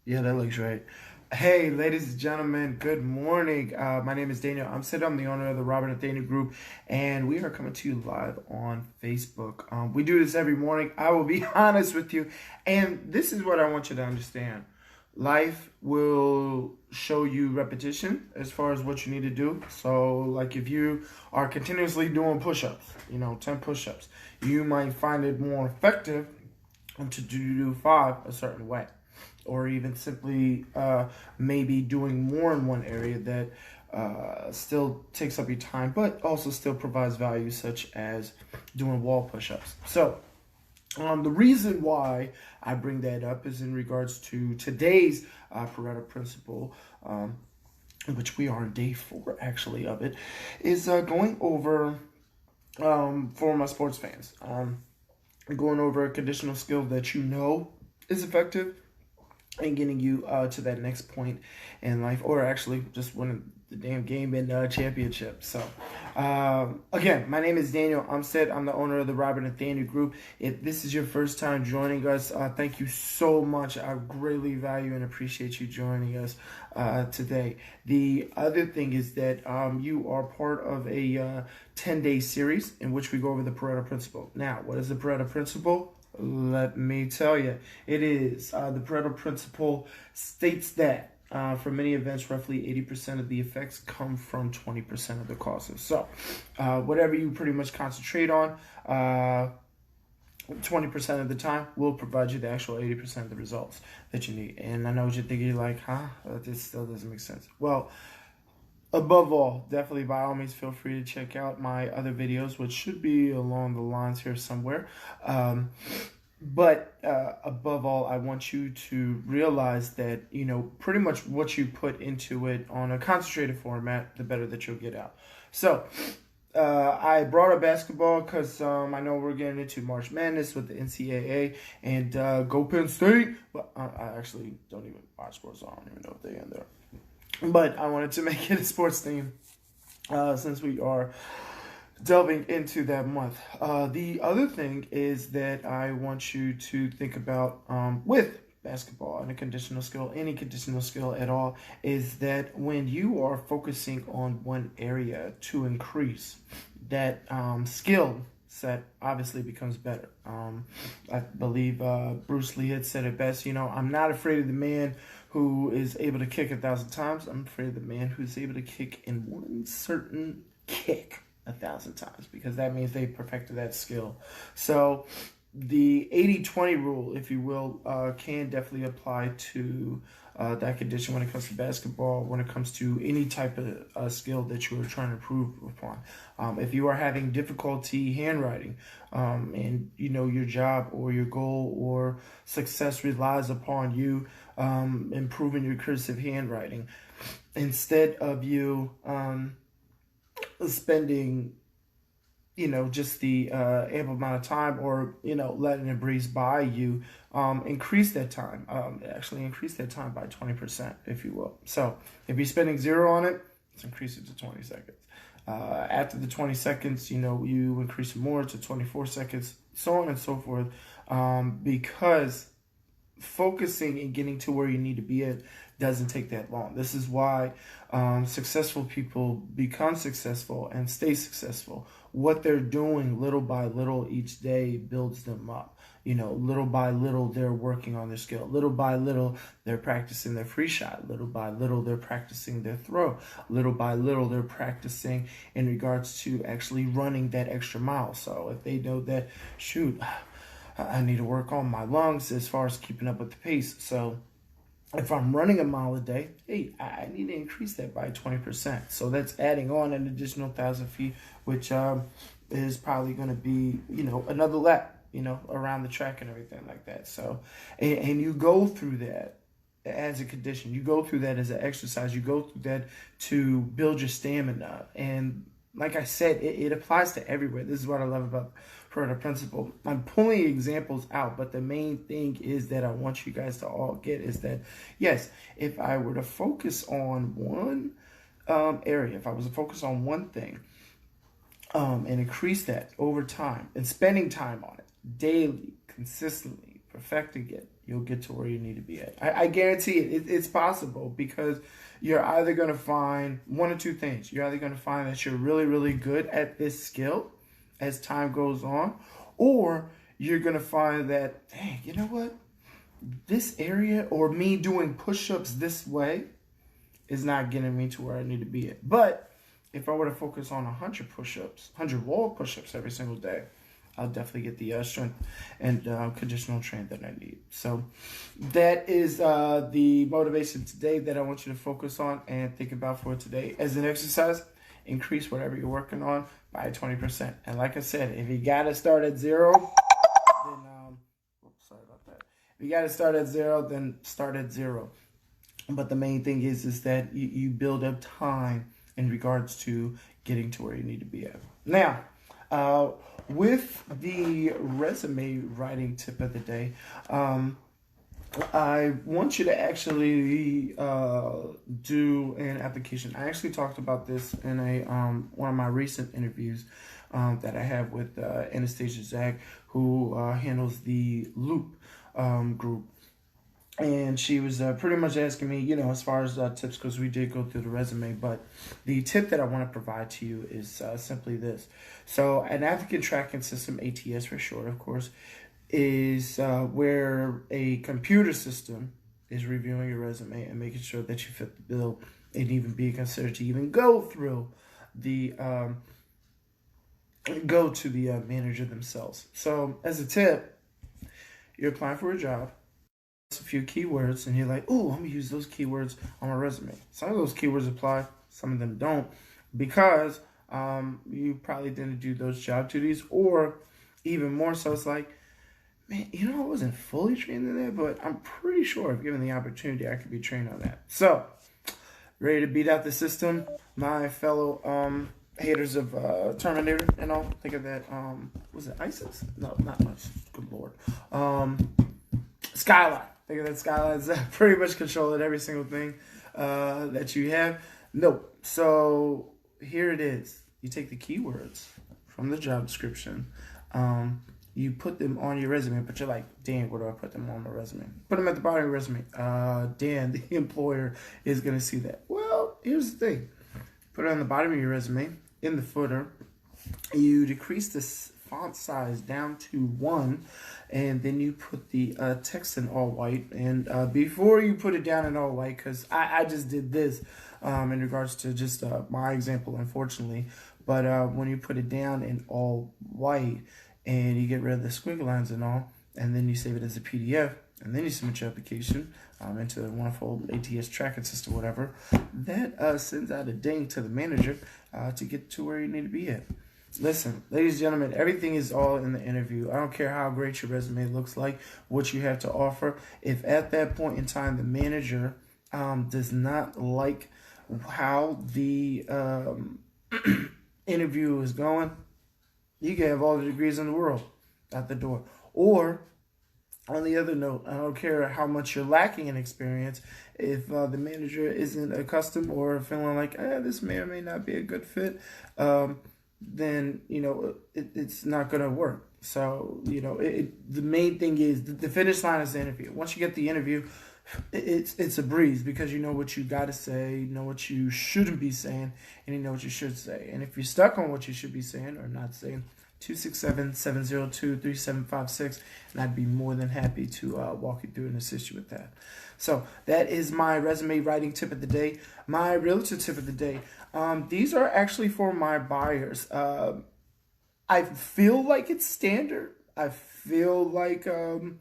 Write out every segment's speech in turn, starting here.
Yeah, that looks right. Hey, ladies and gentlemen, good morning. My name is Daniel. I'm the owner of the Nathaniel Group, and we are coming to you live on Facebook. We do this every morning. I will be honest with you, and this is what I want you to understand. Life will show you repetition as far as what you need to do. So, like if you are continuously doing push-ups, 10 push-ups, you might find it more effective to do five a certain way, or even simply maybe doing more in one area that still takes up your time, but also still provides value, such as doing wall push-ups. So the reason why I bring that up is in regards to today's Pareto principle, which we are on day 4 actually of it, is going over for my sports fans. Going over a conditional skill that you know is effective and getting you to that next point in life, or actually just winning the damn game in championship. So, again, my name is Daniel Umstead. I'm the owner of the Nathaniel Group. If this is your first time joining us, thank you so much. I greatly value and appreciate you joining us today. The other thing is that you are part of a 10-day series in which we go over the Pareto principle. Now, what is the Pareto principle? Let me tell you, it is the Pareto principle states that for many events, roughly 80% of the effects come from 20% of the causes. So, whatever you pretty much concentrate on, 20% of the time will provide you the actual 80% of the results that you need. And I know what you're thinking, you're like, this still doesn't make sense. Well, above all, definitely by all means, feel free to check out my other videos, which should be along the lines here somewhere. But above all, I want you to realize that, pretty much what you put into it on a concentrated format, the better that you'll get out. So, I brought up basketball because I know we're getting into March Madness with the NCAA and go Penn State. Well, I actually don't even watch sports, so I don't even know if they're in there. But I wanted to make it a sports theme since we are delving into that month. The other thing is that I want you to think about with basketball and a conditional skill, any conditional skill at all, is that when you are focusing on one area to increase that skill set, obviously becomes better. I believe Bruce Lee had said it best, I'm not afraid of the man who is able to kick 1,000 times. I'm afraid of the man who's able to kick in one certain kick 1,000 times, because that means they perfected that skill. So the 80-20 rule, if you will, can definitely apply to that condition when it comes to basketball, when it comes to any type of skill that you are trying to improve upon. If you are having difficulty handwriting, and your job or your goal or success relies upon you improving your cursive handwriting, instead of you spending just the ample amount of time, or letting it breeze by you, increase that time. Actually increase that time by 20%, if you will. So if you're spending 0 on it, let's increase it to 20 seconds. After the 20 seconds, you increase it more to 24 seconds, so on and so forth, because focusing and getting to where you need to be at doesn't take that long. This is why successful people become successful and stay successful. What they're doing little by little each day builds them up. Little by little, they're working on their skill. Little by little, they're practicing their free shot. Little by little, they're practicing their throw. Little by little, they're practicing in regards to actually running that extra mile. So if they know that, shoot, I need to work on my lungs as far as keeping up with the pace. So if I'm running a mile a day, hey, I need to increase that by 20%. So that's adding on an additional 1,000 feet, which is probably going to be, another lap, around the track and everything like that. So, and you go through that as a condition. You go through that as an exercise. You go through that to build your stamina. And like I said, it applies to everywhere. This is what I love about Pareto principle. I'm pulling examples out, but the main thing is that I want you guys to all get is that, yes, if I were to focus on one area, if I was to focus on one thing, and increase that over time and spending time on it daily, consistently, perfecting it, you'll get to where you need to be at. I guarantee it's possible, because you're either going to find one or two things. You're either going to find that you're really, really good at this skill as time goes on, or you're going to find that, dang, you know what? This area, or me doing push-ups this way, is not getting me to where I need to be at. But if I were to focus on 100 push-ups, 100 wall push-ups every single day, I'll definitely get the strength and conditional training that I need. So that is the motivation today that I want you to focus on and think about for today. As an exercise, increase whatever you're working on by 20%. And like I said, if you got to start at zero, then, sorry about that. If you got to start at zero, then start at zero. But the main thing is that you build up time in regards to getting to where you need to be at. Now, with the resume writing tip of the day, I want you to actually do an application. I actually talked about this in a one of my recent interviews that I have with Anastasia Zag, who handles the Loop group. And she was pretty much asking me, as far as tips, because we did go through the resume. But the tip that I want to provide to you is simply this. So an applicant tracking system, ATS for short, of course, is where a computer system is reviewing your resume and making sure that you fit the bill and even be considered to even go through the manager themselves. So as a tip, you're applying for a job, a few keywords, and you're like, oh, I'm gonna use those keywords on my resume. Some of those keywords apply, some of them don't, because you probably didn't do those job duties, or even more so, it's like, man, I wasn't fully trained in that, but I'm pretty sure if given the opportunity, I could be trained on that. So, ready to beat out the system, my fellow haters of Terminator and all. Think of that, was it ISIS? No, not much, good lord. Skyline. Think of that Skyline's pretty much controlling every single thing that you have. Nope. So here it is. You take the keywords from the job description. You put them on your resume, but you're like, Dan, where do I put them on my resume? Put them at the bottom of your resume. Dan, the employer, is going to see that. Well, here's the thing. Put it on the bottom of your resume, in the footer. You decrease this font size down to 1, and then you put the text in all white. And before you put it down in all white, because I just did this in regards to just my example, unfortunately, but when you put it down in all white and you get rid of the squiggly lines and all, and then you save it as a PDF, and then you submit your application into the wonderful ATS tracking system, whatever, that sends out a ding to the manager to get to where you need to be at. Listen, ladies and gentlemen, everything is all in the interview. I don't care how great your resume looks like, what you have to offer. If at that point in time the manager does not like how the interview is going, you can have all the degrees in the world out the door. Or, on the other note, I don't care how much you're lacking in experience, if the manager isn't accustomed or feeling like, this may or may not be a good fit, then, it's not going to work. So, the main thing is the finish line is the interview. Once you get the interview, it's a breeze, because you know what you got to say, you know what you shouldn't be saying, and you know what you should say. And if you're stuck on what you should be saying or not saying, 267-702-3756, and I'd be more than happy to walk you through and assist you with that. So that is my resume writing tip of the day. My realtor tip of the day. These are actually for my buyers. I feel like it's standard. I feel like all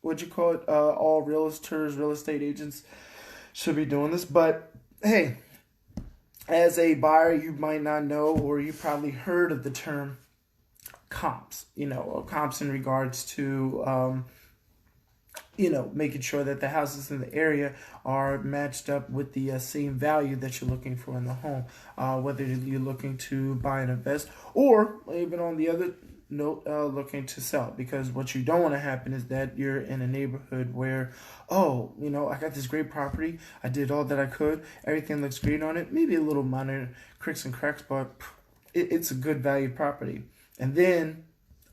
realtors, real estate agents should be doing this. But hey, as a buyer, you might not know, or you probably heard of the term comps, comps in regards to, making sure that the houses in the area are matched up with the same value that you're looking for in the home, whether you're looking to buy and invest, or even on the other note, looking to sell. Because what you don't want to happen is that you're in a neighborhood where, I got this great property, I did all that I could, everything looks great on it, maybe a little minor cracks and cracks, but it's a good value property. And then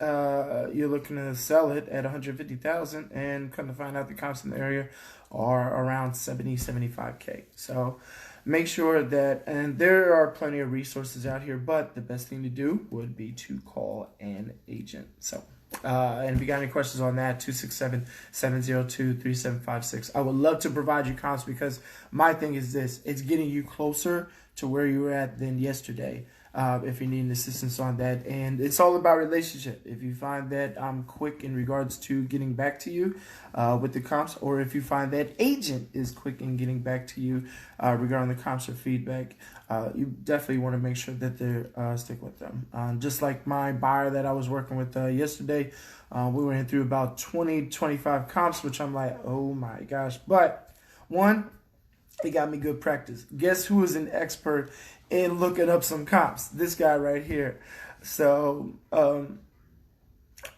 you're looking to sell it at 150,000, and come to find out the comps in the area are around 75K. So make sure that, and there are plenty of resources out here, but the best thing to do would be to call an agent. So and if you got any questions on that, 267-702-3756. I would love to provide you comps, because my thing is this: it's getting you closer to where you were at than yesterday. If you need assistance on that, and it's all about relationship. If you find that I'm quick in regards to getting back to you with the comps, or if you find that agent is quick in getting back to you regarding the comps or feedback, you definitely want to make sure that they stick with them. Just like my buyer that I was working with yesterday, we went through about 20-25 comps, which I'm like, oh my gosh. But one, it got me good practice. Guess who is an expert in looking up some comps? This guy right here. So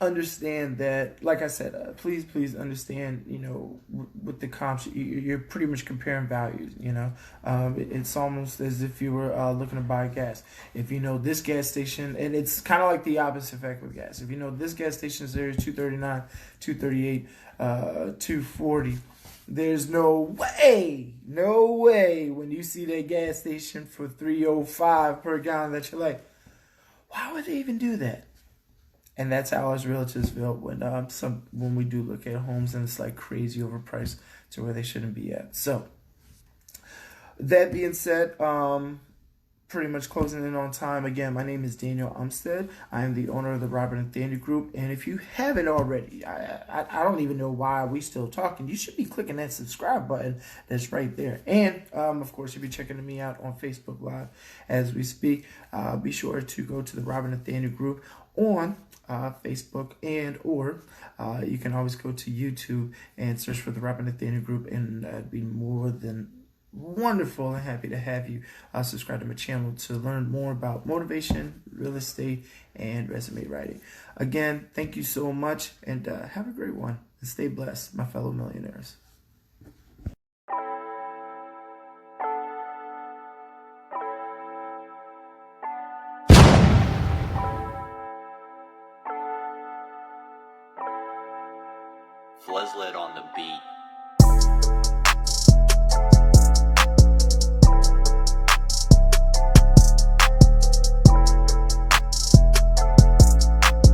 understand that, like I said, please understand, with the comps, you're pretty much comparing values. It's almost as if you were looking to buy gas. If you know this gas station, and it's kind of like the opposite effect with gas. If you know this gas station is there, 239, 238, 240. There's no way when you see that gas station for 305 per gallon that you're like, why would they even do that? And that's how us realtors feel when we do look at homes and it's like crazy overpriced to where they shouldn't be at. So that being said, pretty much closing in on time. Again, my name is Daniel Umstead. I am the owner of the Robert and Nathaniel Group. And if you haven't already, I don't even know why we still talking. You should be clicking that subscribe button that's right there. And, of course, if you're checking me out on Facebook Live as we speak, be sure to go to the Robert and Nathaniel Group on Facebook, or you can always go to YouTube and search for the Robert and Nathaniel Group, and I'd be more than wonderful and happy to have you subscribe to my channel to learn more about motivation, real estate, and resume writing. Again, thank you so much, and have a great one, and stay blessed, my fellow millionaires. Fleslet on the beat.